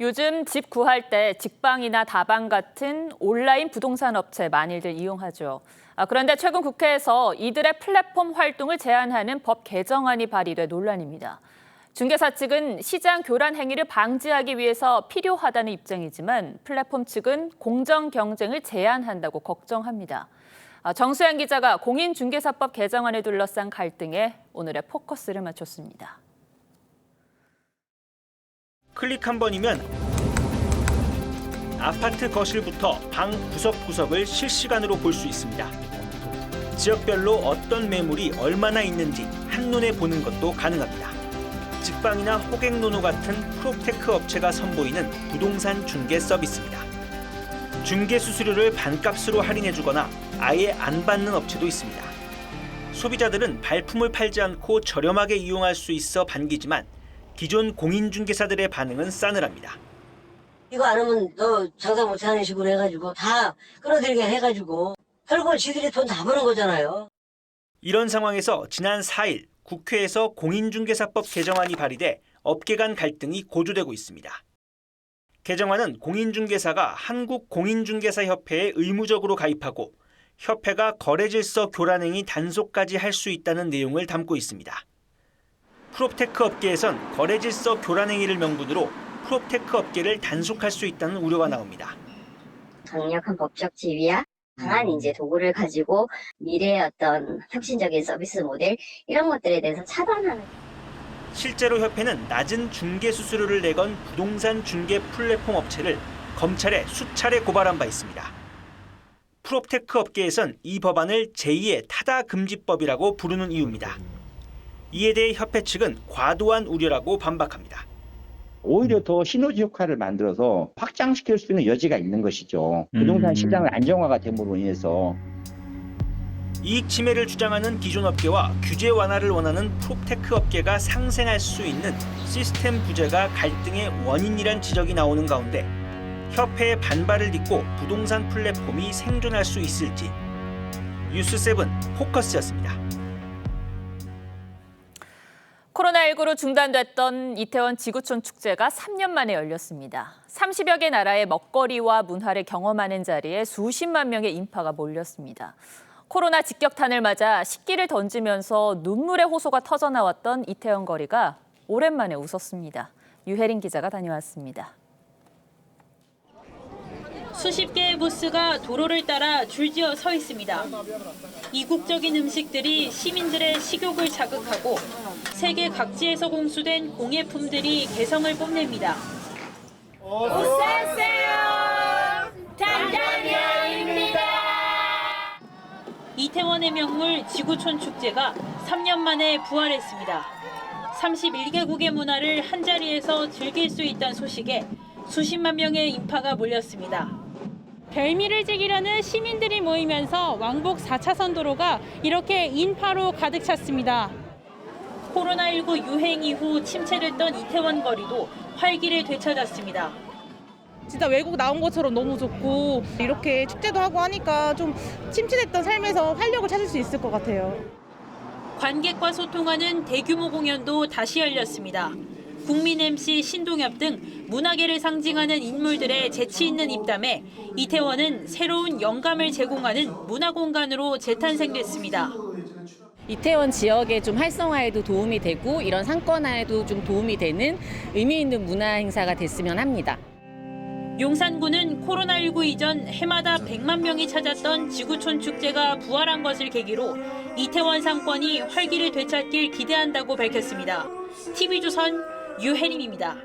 요즘 집 구할 때 직방이나 다방 같은 온라인 부동산 업체 많이들 이용하죠. 그런데 최근 국회에서 이들의 플랫폼 활동을 제한하는 법 개정안이 발의돼 논란입니다. 중개사 측은 시장 교란 행위를 방지하기 위해서 필요하다는 입장이지만 플랫폼 측은 공정 경쟁을 제한한다고 걱정합니다. 정수양 기자가 공인중개사법 개정안을 둘러싼 갈등에 오늘의 포커스를 맞췄습니다. 클릭 한 번이면 아파트 거실부터 방 구석구석을 실시간으로 볼 수 있습니다. 지역별로 어떤 매물이 얼마나 있는지 한눈에 보는 것도 가능합니다. 직방이나 호갱노노 같은 프롭테크 업체가 선보이는 부동산 중개 서비스입니다. 중개 수수료를 반값으로 할인해주거나 아예 안 받는 업체도 있습니다. 소비자들은 발품을 팔지 않고 저렴하게 이용할 수 있어 반기지만 기존 공인중개사들의 반응은 싸늘합니다. 이거 안 하면 너 장사 못하는 식으로 해가지고 다 끌어들이게 해가지고 결국은 지들이 돈 다 버는 거잖아요. 이런 상황에서 지난 4일 국회에서 공인중개사법 개정안이 발의돼 업계 간 갈등이 고조되고 있습니다. 개정안은 공인중개사가 한국공인중개사협회에 의무적으로 가입하고 협회가 거래질서 교란행위 단속까지 할 수 있다는 내용을 담고 있습니다. 프롭테크 업계에선 거래질서 교란행위를 명분으로 프롭테크 업계를 단속할 수 있다는 우려가 나옵니다. 강력한 법적 지위야 강한 이제 도구를 가지고 미래의 어떤 혁신적인 서비스 모델 이런 것들에 대해서 차단하는. 실제로 협회는 낮은 중개 수수료를 내건 부동산 중개 플랫폼 업체를 검찰에 수차례 고발한 바 있습니다. 프롭테크 업계에선 이 법안을 제2의 타다금지법이라고 부르는 이유입니다. 이에 대해 협회 측은 과도한 우려라고 반박합니다. 오히려 더 시너지 효과를 만들어서 확장시킬 수 있는 여지가 있는 것이죠. 부동산 시장의 안정화가 됨으로 인해서. 이익 침해를 주장하는 기존 업계와 규제 완화를 원하는 프롭테크 업계가 상생할 수 있는 시스템 부재가 갈등의 원인이란 지적이 나오는 가운데 협회의 반발을 딛고 부동산 플랫폼이 생존할 수 있을지. 뉴스7 포커스였습니다. 코로나19로 중단됐던 이태원 지구촌 축제가 3년 만에 열렸습니다. 30여 개 나라의 먹거리와 문화를 경험하는 자리에 수십만 명의 인파가 몰렸습니다. 코로나 직격탄을 맞아 식기를 던지면서 눈물의 호소가 터져나왔던 이태원 거리가 오랜만에 웃었습니다. 유혜린 기자가 다녀왔습니다. 수십 개의 부스가 도로를 따라 줄지어 서 있습니다. 이국적인 음식들이 시민들의 식욕을 자극하고 세계 각지에서 공수된 공예품들이 개성을 뽐냅니다. 오세요! 탄자니아입니다! 이태원의 명물 지구촌 축제가 3년 만에 부활했습니다. 31개국의 문화를 한자리에서 즐길 수 있다는 소식에 수십만 명의 인파가 몰렸습니다. 별미를 즐기려는 시민들이 모이면서 왕복 4차선 도로가 이렇게 인파로 가득 찼습니다. 코로나19 유행 이후 침체됐던 이태원 거리도 활기를 되찾았습니다. 진짜 외국 나온 것처럼 너무 좋고 이렇게 축제도 하고 하니까 좀 침체됐던 삶에서 활력을 찾을 수 있을 것 같아요. 관객과 소통하는 대규모 공연도 다시 열렸습니다. 국민 MC 신동엽 등 문화계를 상징하는 인물들의 재치 있는 입담에 이태원은 새로운 영감을 제공하는 문화공간으로 재탄생됐습니다. 이태원 지역의 좀 활성화에도 도움이 되고 이런 상권화에도 좀 도움이 되는 의미 있는 문화 행사가 됐으면 합니다. 용산구는 코로나19 이전 해마다 100만 명이 찾았던 지구촌 축제가 부활한 것을 계기로 이태원 상권이 활기를 되찾길 기대한다고 밝혔습니다. TV조선 유혜림입니다.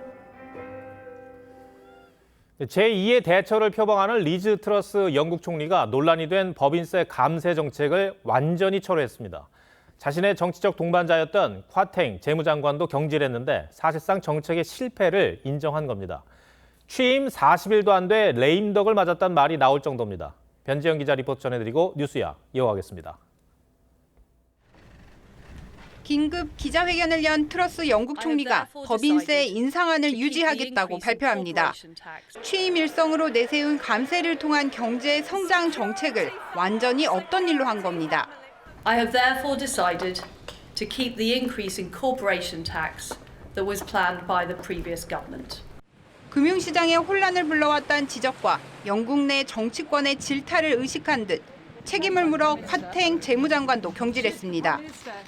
제2의 대처를 표방하는 리즈 트러스 영국 총리가 논란이 된 법인세 감세 정책을 완전히 철회했습니다. 자신의 정치적 동반자였던 콰탱 재무장관도 경질했는데 사실상 정책의 실패를 인정한 겁니다. 취임 40일도 안 돼 레임덕을 맞았다는 말이 나올 정도입니다. 변지영 기자 리포트 전해드리고 뉴스야 이어가겠습니다. 긴급 기자회견을 연 트러스 영국 총리가 법인세 인상안을 유지하겠다고 발표합니다. 취임 일성으로 내세운 감세를 통한 경제 성장 정책을 완전히 없던 일로 한 겁니다. I have therefore decided to keep the increase in corporation tax that was planned by the previous government. 금융시장에 혼란을 불러왔다는 지적과 영국 내 정치권의 질타를 의식한 듯 책임을 물어 콰탱 재무장관도 경질했습니다.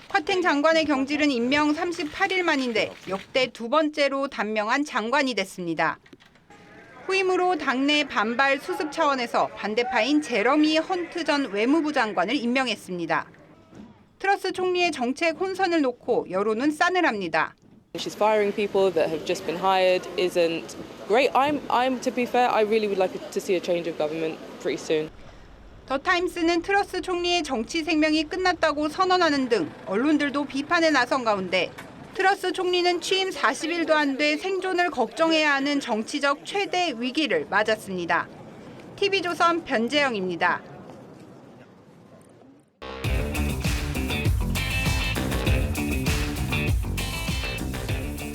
콰탱 장관의 경질은 임명 38일 만인데 역대 두 번째로 단명한 장관이 됐습니다. 후임으로 당내 반발 수습 차원에서 반대파인 제러미 헌트 전 외무부 장관을 임명했습니다. 트러스 총리의 정책 혼선을 놓고 여론은 싸늘합니다. She's firing people that have just been hired isn't great. To be fair, I really would like to see a change of government pretty soon. 더 타임스는 트러스 총리의 정치 생명이 끝났다고 선언하는 등 언론들도 비판에 나선 가운데 트러스 총리는 취임 40일도 안 돼 생존을 걱정해야 하는 정치적 최대 위기를 맞았습니다. TV조선 변재영입니다.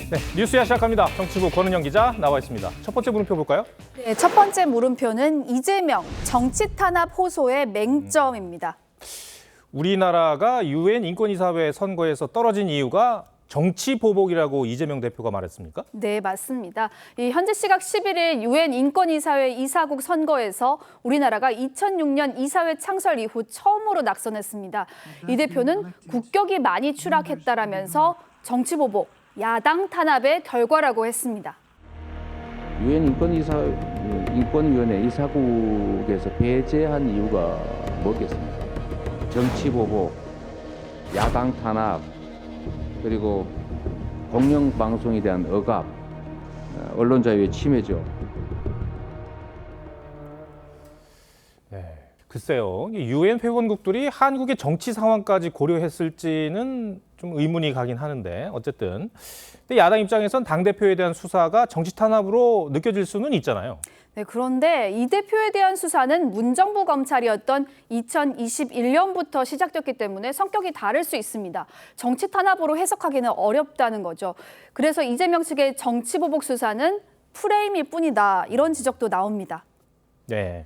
네, 뉴스야 시작합니다. 정치부 권은영 기자 나와 있습니다. 첫 번째 물음표 볼까요? 네, 첫 번째 물음표는 이재명 정치 탄압 호소의 맹점입니다. 우리나라가 UN 인권이사회 선거에서 떨어진 이유가 정치 보복이라고 이재명 대표가 말했습니까? 네, 맞습니다. 현재 시각 11일 UN 인권이사회 이사국 선거에서 우리나라가 2006년 이사회 창설 이후 처음으로 낙선했습니다. 이 대표는 국격이 많이 추락했다라면서 정치 보복, 야당 탄압의 결과라고 했습니다. UN 인권위원회 이사국에서 배제한 이유가 뭐겠습니까? 정치 보복, 야당 탄압, 그리고 공영방송에 대한 억압, 언론 자유의 침해죠. 네, 글쎄요. UN 회원국들이 한국의 정치 상황까지 고려했을지는 좀 의문이 가긴 하는데 어쨌든 근데 야당 입장에선 당대표에 대한 수사가 정치 탄압으로 느껴질 수는 있잖아요. 네, 그런데 이 대표에 대한 수사는 문정부 검찰이었던 2021년부터 시작됐기 때문에 성격이 다를 수 있습니다. 정치 탄압으로 해석하기는 어렵다는 거죠. 그래서 이재명 측의 정치 보복 수사는 프레임일 뿐이다 이런 지적도 나옵니다. 네.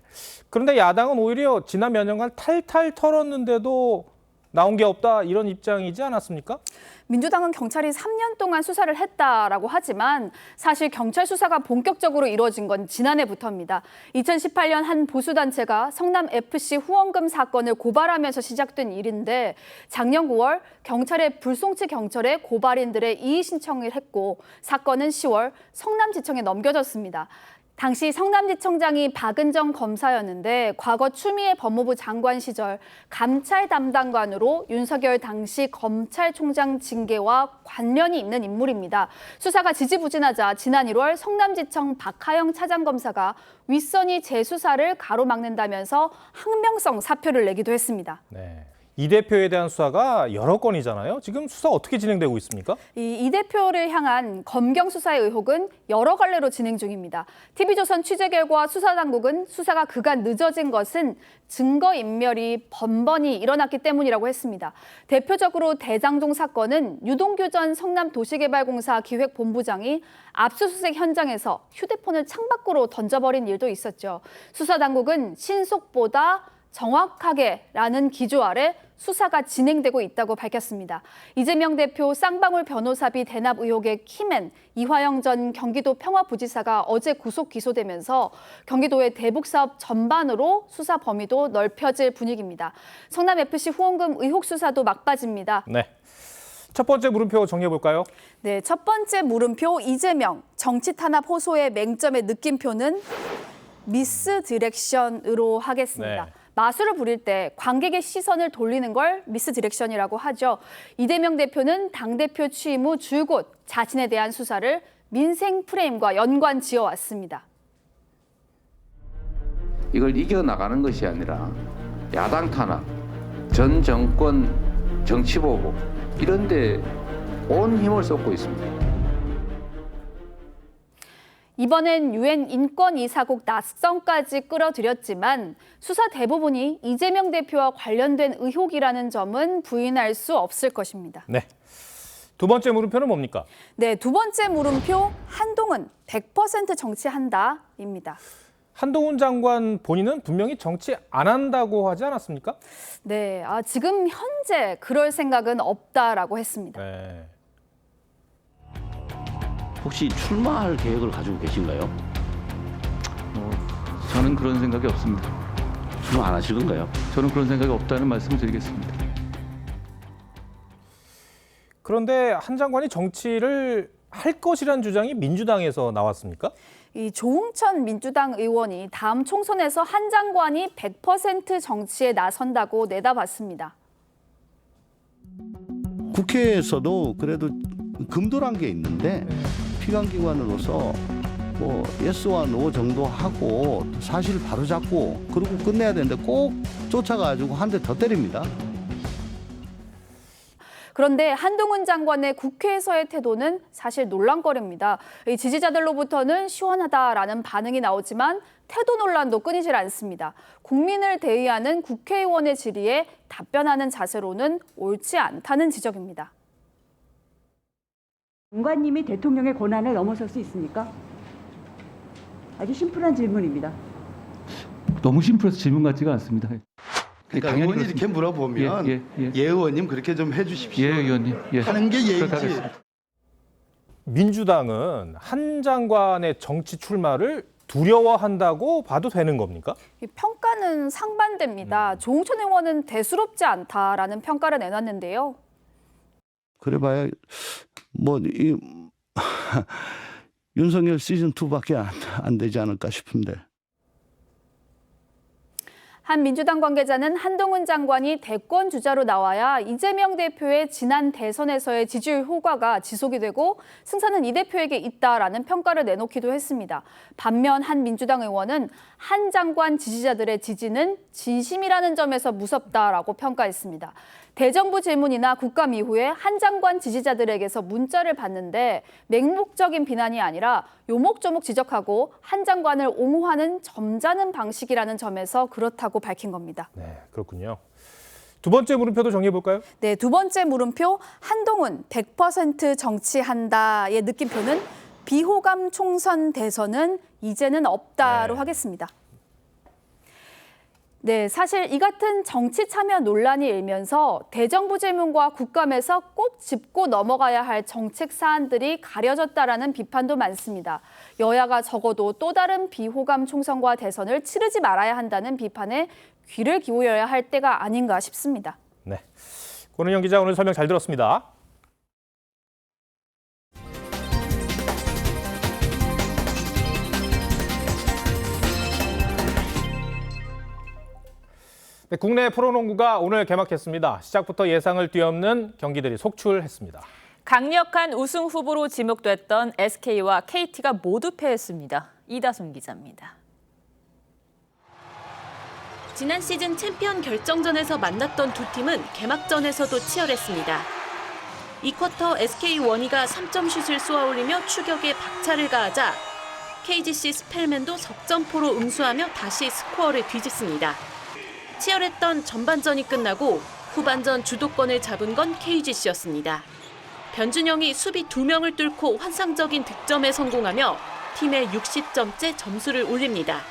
그런데 야당은 오히려 지난 몇 년간 탈탈 털었는데도 나온 게 없다 이런 입장이지 않았습니까? 민주당은 경찰이 3년 동안 수사를 했다라고 하지만 사실 경찰 수사가 본격적으로 이루어진 건 지난해부터입니다. 2018년 한 보수단체가 성남FC 후원금 사건을 고발하면서 시작된 일인데 작년 9월 경찰에 불송치 경찰에 고발인들의 이의 신청을 했고 사건은 10월 성남지청에 넘겨졌습니다. 당시 성남지청장이 박은정 검사였는데 과거 추미애 법무부 장관 시절 감찰 담당관으로 윤석열 당시 검찰총장 징계와 관련이 있는 인물입니다. 수사가 지지부진하자 지난 1월 성남지청 박하영 차장검사가 윗선이 재수사를 가로막는다면서 항명성 사표를 내기도 했습니다. 네. 이 대표에 대한 수사가 여러 건이잖아요. 지금 수사 어떻게 진행되고 있습니까? 이 대표를 향한 검경 수사의 의혹은 여러 갈래로 진행 중입니다. TV조선 취재 결과 수사당국은 수사가 그간 늦어진 것은 증거인멸이 번번이 일어났기 때문이라고 했습니다. 대표적으로 대장동 사건은 유동규 전 성남도시개발공사 기획본부장이 압수수색 현장에서 휴대폰을 창밖으로 던져버린 일도 있었죠. 수사당국은 신속보다 정확하게라는 기조 아래 수사가 진행되고 있다고 밝혔습니다. 이재명 대표 쌍방울 변호사비 대납 의혹의 키맨 이화영 전 경기도 평화부지사가 어제 구속 기소되면서 경기도의 대북사업 전반으로 수사 범위도 넓혀질 분위기입니다. 성남FC 후원금 의혹 수사도 막바지입니다. 네. 첫 번째 물음표 정리해볼까요? 네, 첫 번째 물음표 이재명 정치 탄압 호소의 맹점의 느낌표는 미스 디렉션으로 하겠습니다. 네. 마술을 부릴 때 관객의 시선을 돌리는 걸 미스 디렉션이라고 하죠. 이재명 대표는 당대표 취임 후 줄곧 자신에 대한 수사를 민생 프레임과 연관 지어왔습니다. 이걸 이겨나가는 것이 아니라 야당 탄압, 전 정권 정치 보복 이런 데 온 힘을 쏟고 있습니다. 이번엔 UN 인권이사국 낙선까지 끌어들였지만 수사 대부분이 이재명 대표와 관련된 의혹이라는 점은 부인할 수 없을 것입니다. 네. 두 번째 물음표는 뭡니까? 네, 두 번째 물음표 한동훈 100% 정치한다입니다. 한동훈 장관 본인은 분명히 정치 안 한다고 하지 않았습니까? 네, 지금 현재 그럴 생각은 없다라고 했습니다. 네. 혹시 출마할 계획을 가지고 계신가요? 저는 그런 생각이 없습니다. 그럼 안 하실 건가요? 저는 그런 생각이 없다는 말씀을 드리겠습니다. 그런데 한 장관이 정치를 할 것이라는 주장이 민주당에서 나왔습니까? 이 조응천 민주당 의원이 다음 총선에서 한 장관이 100% 정치에 나선다고 내다봤습니다. 국회에서도 그래도 금도란 게 있는데 피감기관으로서 뭐 예스와 노 정도 하고 사실 바로잡고 그러고 끝내야 되는데 꼭 쫓아가지고 한 대 더 때립니다. 그런데 한동훈 장관의 국회에서의 태도는 사실 논란거리입니다. 이 지지자들로부터는 시원하다라는 반응이 나오지만 태도 논란도 끊이질 않습니다. 국민을 대의하는 국회의원의 질의에 답변하는 자세로는 옳지 않다는 지적입니다. 장관님이 대통령의 권한을 넘어설 수 있습니까? 아주 심플한 질문입니다. 너무 심플해서 질문 같지가 않습니다. 그러니까 의원이 이렇게 물어보면 예, 의원님 그렇게 좀 해주십시오. 예, 의원님. 예. 하는 게 예의지. 민주당은 한 장관의 정치 출마를 두려워한다고 봐도 되는 겁니까? 이 평가는 상반됩니다. 조응천 의원은 대수롭지 않다라는 평가를 내놨는데요. 그래봐야 뭐 이 윤석열 시즌 2밖에 안 되지 않을까 싶은데. 한 민주당 관계자는 한동훈 장관이 대권 주자로 나와야 이재명 대표의 지난 대선에서의 지지율 효과가 지속이 되고 승산은 이 대표에게 있다라는 평가를 내놓기도 했습니다. 반면 한 민주당 의원은 한 장관 지지자들의 지지는 진심이라는 점에서 무섭다라고 평가했습니다. 대정부 질문이나 국감 이후에 한 장관 지지자들에게서 문자를 받는데 맹목적인 비난이 아니라 요목조목 지적하고 한 장관을 옹호하는 점잖은 방식이라는 점에서 그렇다고 밝힌 겁니다. 네, 그렇군요. 두 번째 물음표도 정리해 볼까요? 네, 두 번째 물음표 한동훈 100% 정치한다의 느낌표는 비호감 총선 대선은 이제는 없다로 하겠습니다. 네, 사실 이 같은 정치 참여 논란이 일면서 대정부 질문과 국감에서 꼭 짚고 넘어가야 할 정책 사안들이 가려졌다라는 비판도 많습니다. 여야가 적어도 또 다른 비호감 총선과 대선을 치르지 말아야 한다는 비판에 귀를 기울여야 할 때가 아닌가 싶습니다. 네, 권은영 기자 오늘 설명 잘 들었습니다. 네, 국내 프로농구가 오늘 개막했습니다. 시작부터 예상을 뛰어넘는 경기들이 속출했습니다. 강력한 우승 후보로 지목됐던 SK와 KT가 모두 패했습니다. 이다솜 기자입니다. 지난 시즌 챔피언 결정전에서 만났던 두 팀은 개막전에서도 치열했습니다. 2쿼터 SK 원희가 3점 슛을 쏘아올리며 추격에 박차를 가하자 KGC 스펠맨도 석점포로 응수하며 다시 스코어를 뒤집습니다. 치열했던 전반전이 끝나고 후반전 주도권을 잡은 건 KGC였습니다. 변준영이 수비 2명을 뚫고 환상적인 득점에 성공하며 팀의 60점째 점수를 올립니다.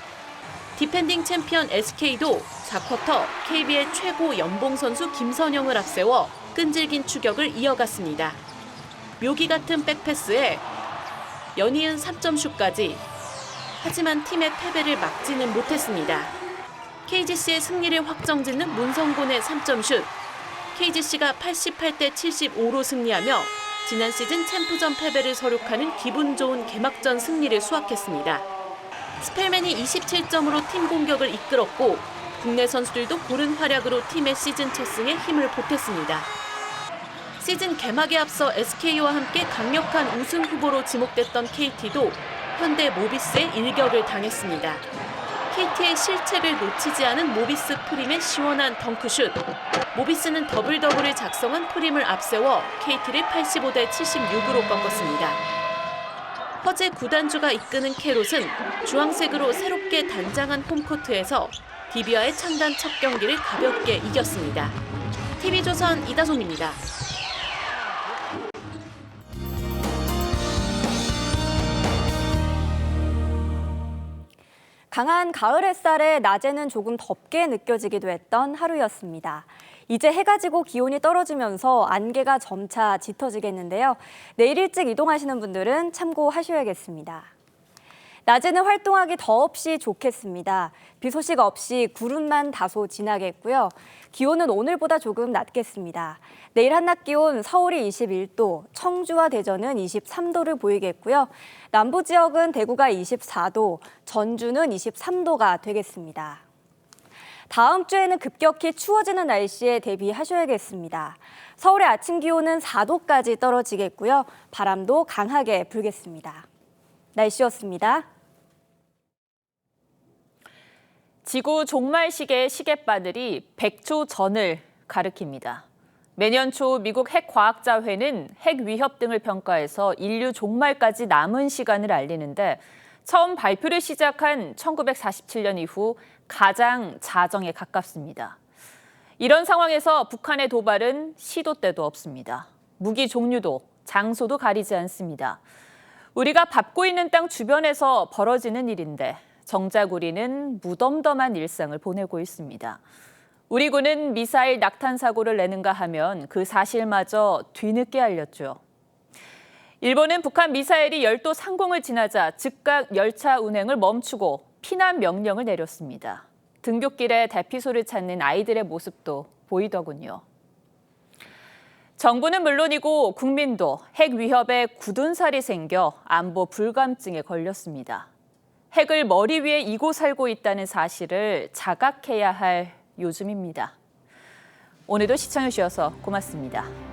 디펜딩 챔피언 SK도 4쿼터 KBL 최고 연봉 선수 김선영을 앞세워 끈질긴 추격을 이어갔습니다. 묘기 같은 백패스에 연이은 3점 슛까지. 하지만 팀의 패배를 막지는 못했습니다. KGC의 승리를 확정짓는 문성곤의 3점 슛. KGC가 88대 75로 승리하며 지난 시즌 챔프전 패배를 서륙하는 기분 좋은 개막전 승리를 수확했습니다. 스펠맨이 27점으로 팀 공격을 이끌었고 국내 선수들도 고른 활약으로 팀의 시즌 첫 승에 힘을 보탰습니다. 시즌 개막에 앞서 SK와 함께 강력한 우승 후보로 지목됐던 KT도 현대 모비스의 일격을 당했습니다. KT의 실책을 놓치지 않은 모비스 프림의 시원한 덩크슛. 모비스는 더블더블을 작성한 프림을 앞세워 KT를 85대 76으로 꺾었습니다. 허재 구단주가 이끄는 캐롯은 주황색으로 새롭게 단장한 홈코트에서 DB와의 창단 첫 경기를 가볍게 이겼습니다. TV조선 이다솜입니다. 강한 가을 햇살에 낮에는 조금 덥게 느껴지기도 했던 하루였습니다. 이제 해가 지고 기온이 떨어지면서 안개가 점차 짙어지겠는데요. 내일 일찍 이동하시는 분들은 참고하셔야겠습니다. 낮에는 활동하기 더없이 좋겠습니다. 비 소식 없이 구름만 다소 지나겠고요. 기온은 오늘보다 조금 낮겠습니다. 내일 한낮 기온 서울이 21도, 청주와 대전은 23도를 보이겠고요. 남부 지역은 대구가 24도, 전주는 23도가 되겠습니다. 다음 주에는 급격히 추워지는 날씨에 대비하셔야겠습니다. 서울의 아침 기온은 4도까지 떨어지겠고요. 바람도 강하게 불겠습니다. 날씨였습니다. 지구 종말시계의 시계바늘이 100초 전을 가리킵니다. 매년 초 미국 핵과학자회는 핵 위협 등을 평가해서 인류 종말까지 남은 시간을 알리는데 처음 발표를 시작한 1947년 이후 가장 자정에 가깝습니다. 이런 상황에서 북한의 도발은 시도 때도 없습니다. 무기 종류도 장소도 가리지 않습니다. 우리가 밟고 있는 땅 주변에서 벌어지는 일인데 정작 우리는 무덤덤한 일상을 보내고 있습니다. 우리 군은 미사일 낙탄 사고를 내는가 하면 그 사실마저 뒤늦게 알렸죠. 일본은 북한 미사일이 열도 상공을 지나자 즉각 열차 운행을 멈추고 피난 명령을 내렸습니다. 등굣길에 대피소를 찾는 아이들의 모습도 보이더군요. 정부는 물론이고 국민도 핵 위협에 굳은 살이 생겨 안보 불감증에 걸렸습니다. 핵을 머리 위에 이고 살고 있다는 사실을 자각해야 할 요즘입니다. 오늘도 시청해 주셔서 고맙습니다.